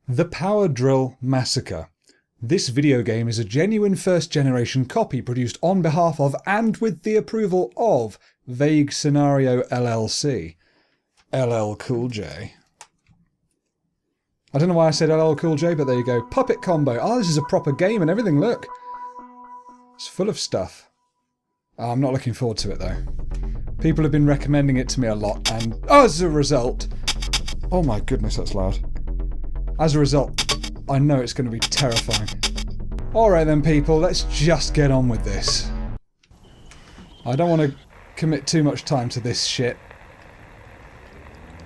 The Power Drill Massacre. This video game is a genuine first-generation copy produced on behalf of and with the approval of Vague Scenario LLC. LL Cool J. I don't know why I said LL Cool J, but there you go. Puppet combo. Oh, this is a proper game and everything, look. It's full of stuff. Oh, I'm not looking forward to it, though. People have been recommending it to me a lot, and as a result... Oh my goodness, that's loud. As a result, I know it's going to be terrifying. Alright then, people, let's just get on with this. I don't want to commit too much time to this shit.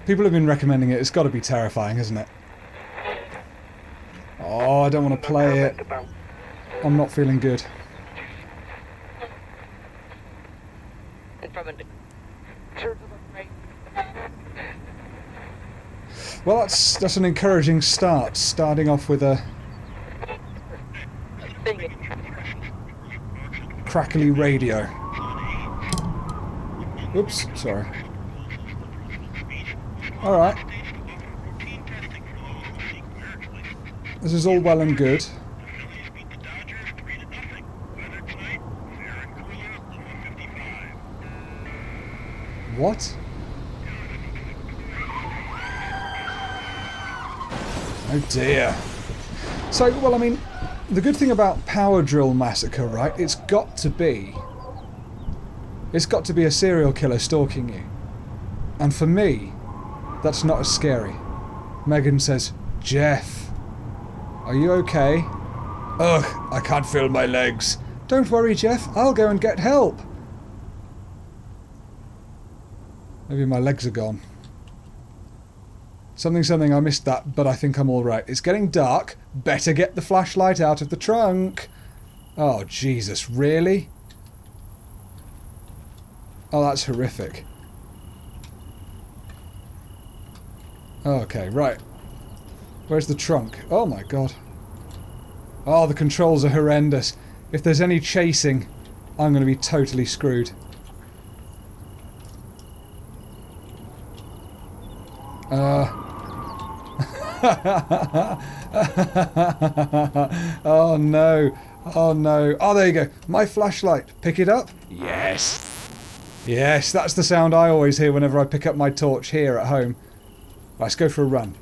People have been recommending it. It's got to be terrifying, isn't it? Oh, I don't want to play it. I'm not feeling good. Well, that's an encouraging start. Starting off with a crackly radio. Oops, sorry. Alright. This is all well and good. What? Oh dear. So, well, I mean, the good thing about Power Drill Massacre, right, it's got to be a serial killer stalking you. And for me, that's not as scary. Megan says, Jeff, are you okay? Ugh, I can't feel my legs. Don't worry, Jeff, I'll go and get help. Maybe my legs are gone. Something, I missed that, but I think I'm alright. It's getting dark. Better get the flashlight out of the trunk. Oh, Jesus, really? Oh, that's horrific. Okay, right. Where's the trunk? Oh my god. Oh, the controls are horrendous. If there's any chasing, I'm going to be totally screwed. Oh no. Oh no. Oh, there you go. My flashlight. Pick it up? Yes. Yes, that's the sound I always hear whenever I pick up my torch here at home. Let's go for a run.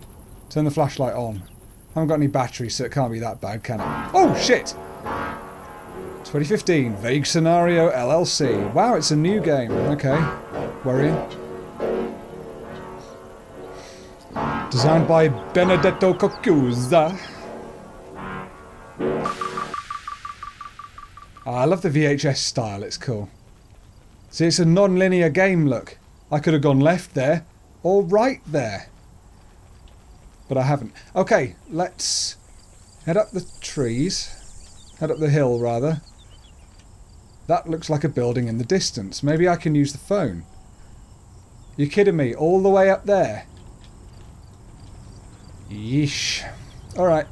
Turn the flashlight on. I haven't got any batteries, so it can't be that bad, can it? Oh, shit! 2015, Vague Scenario LLC. Wow, it's a new game. Okay. Worrying. Designed by Benedetto Cocuzza. Oh, I love the VHS style, it's cool. See, it's a non-linear game, look. I could have gone left there, or right there. But I haven't. Okay, let's head up the trees. Head up the hill, rather. That looks like a building in the distance. Maybe I can use the phone. You're kidding me? All the way up there? Yeesh. Alright.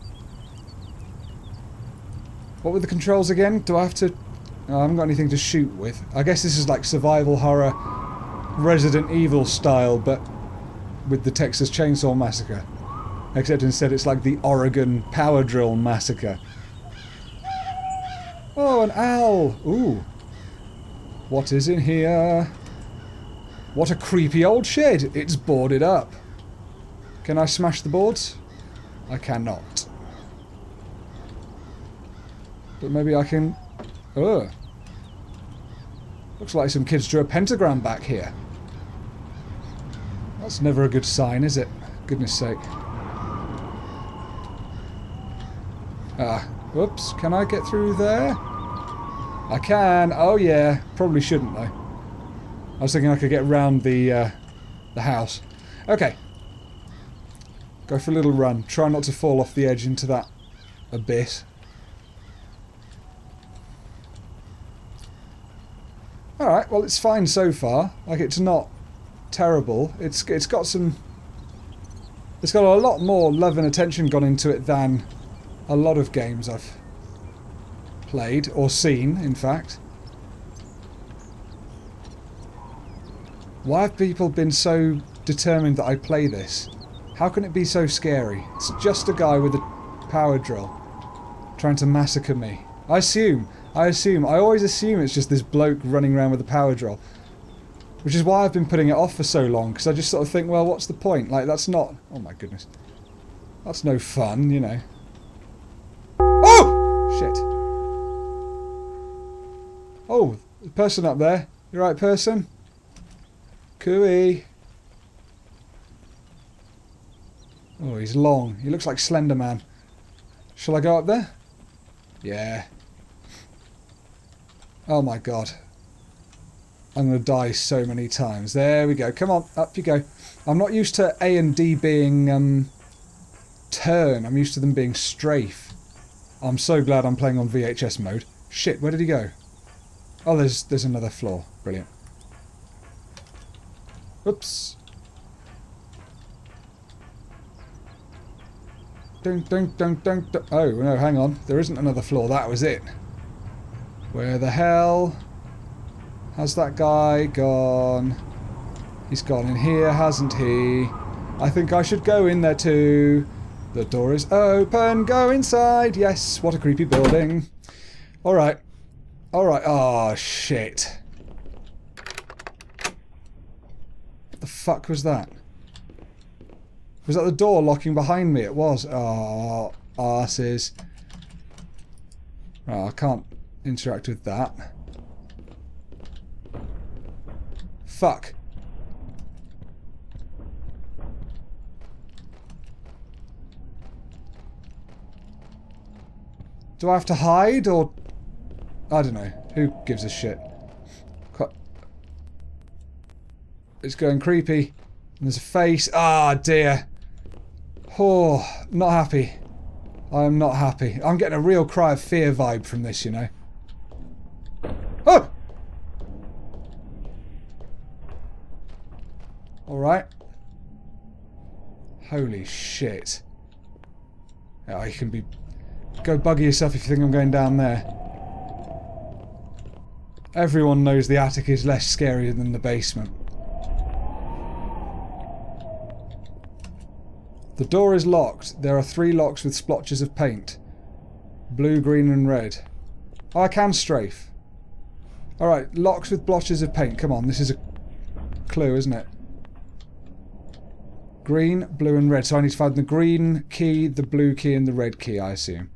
What were the controls again? Do I have to... Oh, I haven't got anything to shoot with. I guess this is like survival horror, Resident Evil style, but with the Texas Chainsaw Massacre. Except instead it's like the Oregon Power Drill Massacre. Oh, an owl! Ooh. What is in here? What a creepy old shed! It's boarded up. Can I smash the boards? I cannot. But maybe I can... Ugh. Looks like some kids drew a pentagram back here. That's never a good sign, is it? Goodness sake. Whoops. Can I get through there? I can. Oh yeah. Probably shouldn't though. I was thinking I could get around the house. Okay. Go for a little run. Try not to fall off the edge into that abyss. Alright, well it's fine so far. Like, it's not terrible. It's got some... It's got a lot more love and attention gone into it than a lot of games I've played, or seen, in fact. Why have people been so determined that I play this? How can it be so scary? It's just a guy with a power drill trying to massacre me. I always assume it's just this bloke running around with a power drill. Which is why I've been putting it off for so long, because I just sort of think, well, what's the point? Like, that's not... Oh my goodness. That's no fun, you know. Oh! Shit. Oh, the person up there. You right person? Cooey. Oh, he's long. He looks like Slender Man. Shall I go up there? Yeah. Oh my god. I'm going to die so many times. There we go. Come on, up you go. I'm not used to A and D being turn. I'm used to them being strafe. I'm so glad I'm playing on VHS mode. Shit, where did he go? Oh, there's another floor. Brilliant. Oops. Dunk, dunk, dunk, dunk, dunk. Oh, no, hang on. There isn't another floor. That was it. Where the hell has that guy gone? He's gone in here, hasn't he? I think I should go in there too. The door is open. Go inside. Yes, what a creepy building. Alright. Alright. Oh, shit. What the fuck was that? Was that the door locking behind me? It was. Oh, arses. Oh, I can't interact with that. Fuck. Do I have to hide, or... I don't know. Who gives a shit? It's going creepy. And there's a face. Ah, dear. Oh, not happy. I am not happy. I'm getting a real Cry of Fear vibe from this, you know. Oh! Alright. Holy shit. Oh, you can be... Go bugger yourself if you think I'm going down there. Everyone knows the attic is less scary than the basement. The door is locked. There are 3 locks with splotches of paint. Blue, green and red. Oh, I can strafe. Alright, locks with blotches of paint. Come on, this is a clue, isn't it? Green, blue and red. So I need to find the green key, the blue key and the red key, I assume.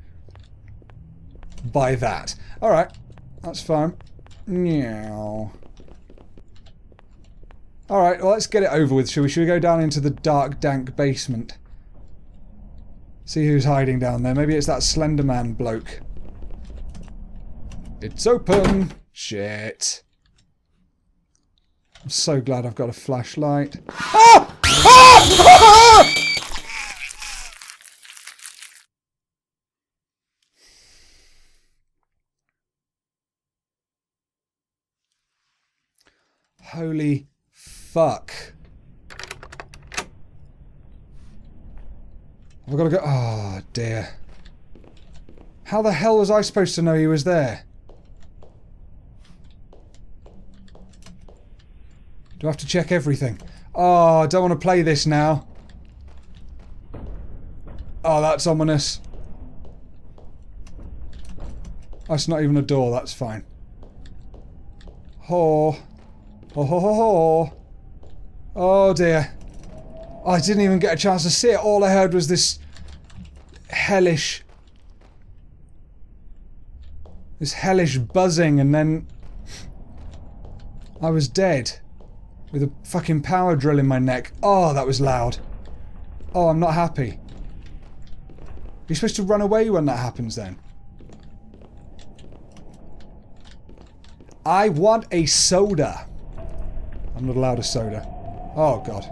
By that. Alright, that's fine. Meow. Alright, well, let's get it over with, shall we? Should we go down into the dark, dank basement? See who's hiding down there. Maybe it's that Slender Man bloke. It's open! Shit. I'm so glad I've got a flashlight. Ah! Ah! Ah! Holy fuck. I've got to go... Oh, dear. How the hell was I supposed to know he was there? Do I have to check everything? Oh, I don't want to play this now. Oh, that's ominous. That's not even a door, that's fine. Oh. Oh, ho, ho, ho. Oh, dear. I didn't even get a chance to see it. All I heard was this hellish... This hellish buzzing, and then... I was dead. With a fucking power drill in my neck. Oh, that was loud. Oh, I'm not happy. You're supposed to run away when that happens, then. I want a soda. I'm not allowed a soda. Oh, God.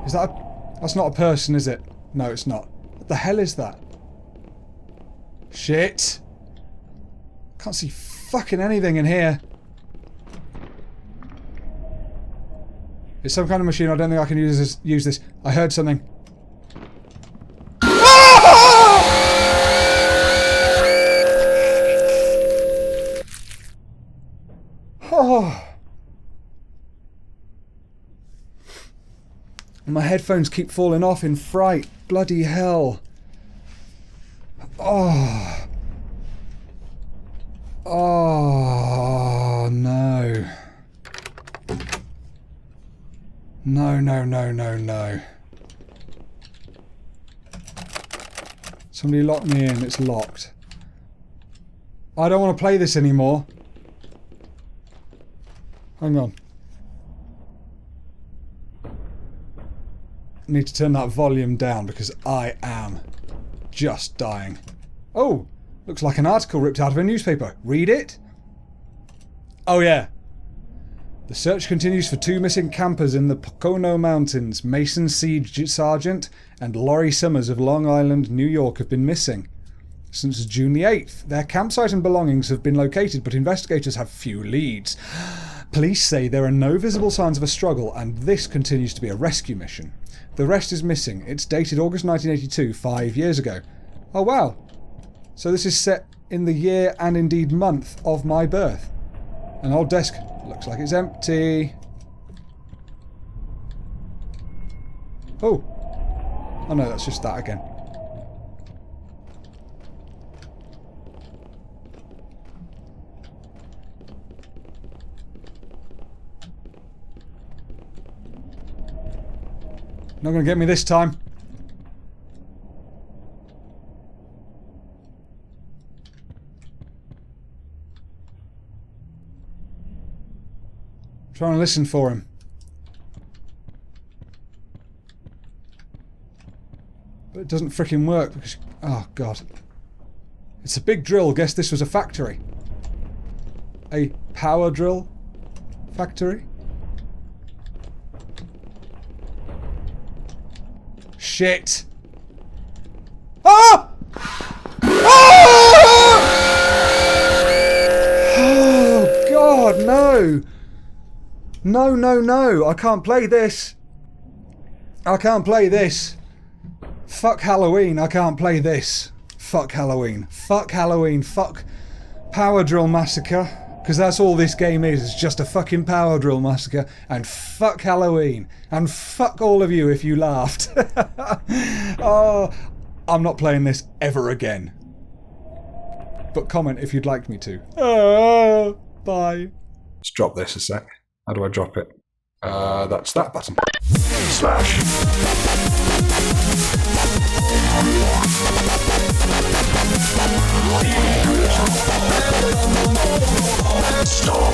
Is that a... That's not a person, is it? No, it's not. What the hell is that? Shit. Can't see fucking anything in here. It's some kind of machine. I don't think I can use this. I heard something. Oh. My headphones keep falling off in fright. Bloody hell. Oh. Oh, no. No, no, no, no, no. Somebody locked me in. It's locked. I don't want to play this anymore. Hang on. I need to turn that volume down because I am just dying. Oh, looks like an article ripped out of a newspaper. Read it? Oh yeah. The search continues for 2 missing campers in the Pocono Mountains. Mason C. Sargent and Laurie Summers of Long Island, New York have been missing since June the 8th. Their campsite and belongings have been located, but investigators have few leads. Police say there are no visible signs of a struggle, and this continues to be a rescue mission. The rest is missing. It's dated August 1982, 5 years ago. Oh wow. So this is set in the year and indeed month of my birth. An old desk. Looks like it's empty. Oh. Oh no, that's just that again. Not going to get me this time. Trying to listen for him. But it doesn't fricking work because... Oh, God. It's a big drill. Guess this was a factory. A power drill factory? Shit. Ah! Ah! Oh, God, no. No, no, no. I can't play this. I can't play this. Fuck Halloween. I can't play this. Fuck Halloween. Fuck Halloween. Fuck Power Drill Massacre. Because that's all this game is. It's just a fucking Power Drill Massacre. And fuck Halloween. And fuck all of you if you laughed. Oh, I'm not playing this ever again. But comment if you'd like me to. Bye. Let's drop this a sec. How do I drop it? That's that button. Slash. Stop.